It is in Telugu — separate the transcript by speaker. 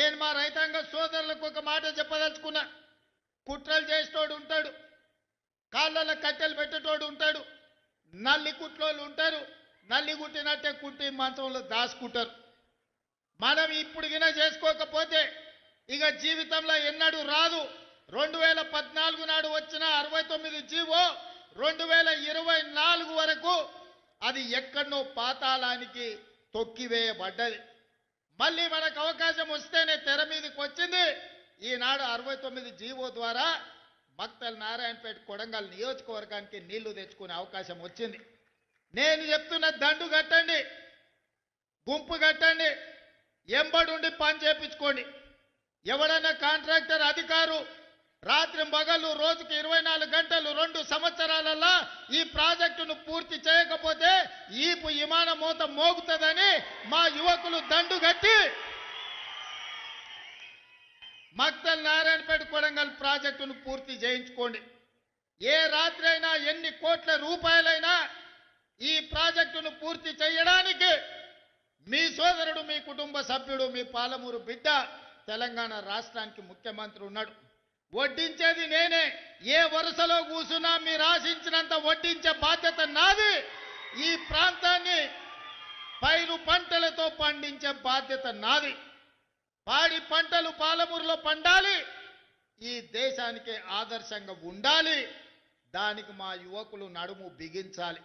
Speaker 1: నేను మా రైతాంగ సోదరులకు ఒక మాట చెప్పదలుచుకున్నా. కుట్రలు చేసేటోడు ఉంటాడు, కాళ్ళలో కట్టెలు పెట్టేటోడు ఉంటాడు, నల్లి కుట్లోళ్ళు ఉంటారు, నల్లి కుట్టినట్టే కుట్టి మంచంలో దాచుకుంటారు. మనం ఇప్పుడు గిన చేసుకోకపోతే ఇక జీవితంలో ఎన్నడూ రాదు. 2014 నాడు వచ్చిన 69 జీవో 2024 వరకు అది ఎక్కడో పాతాళానికి తొక్కివేయబడ్డది. మళ్ళీ మనకు అవకాశం వస్తేనే తెర మీదకి వచ్చింది. ఈనాడు 69 జీవో ద్వారా మక్తల్ నారాయణపేట కొడంగల్ నియోజకవర్గానికి నీళ్లు తెచ్చుకునే అవకాశం వచ్చింది. నేను చెప్తున్న దండు కట్టండి, గుంపు కట్టండి, ఎంబడుండి పని చేపించుకోండి. ఎవడన్నా కాంట్రాక్టర్ అధికారు రాత్రి పగలు రోజుకి 24 గంటలు 2 సంవత్సరాలలో ఈ ప్రాజెక్టును పూర్తి చేయకపోతే ఈపు విమాన మోత మోగుతుందని మా యువకులు దండు కట్టి మక్తల్ నారాయణపేట కొడంగల్ ప్రాజెక్టును పూర్తి చేయించుకోండి. ఏ రాత్రి అయినా ఎన్ని కోట్ల రూపాయలైనా ఈ ప్రాజెక్టును పూర్తి చేయడానికి మీ సోదరుడు, మీ కుటుంబ సభ్యుడు, మీ పాలమూరు బిడ్డ తెలంగాణ రాష్ట్రానికి ముఖ్యమంత్రి ఉన్నాడు. వడ్డించేది నేనే. ఏ వరుసలో కూసున్నా మీరు ఆశించినంత వడ్డించే బాధ్యత నాది. ఈ ప్రాంతాన్ని పైరు పంటలతో పండించే బాధ్యత నాది. పాడి పంటలు పాలమూరులో పండాలి, ఈ దేశానికి ఆదర్శంగా ఉండాలి. దానికి మా యువకులు నడుము బిగించాలి.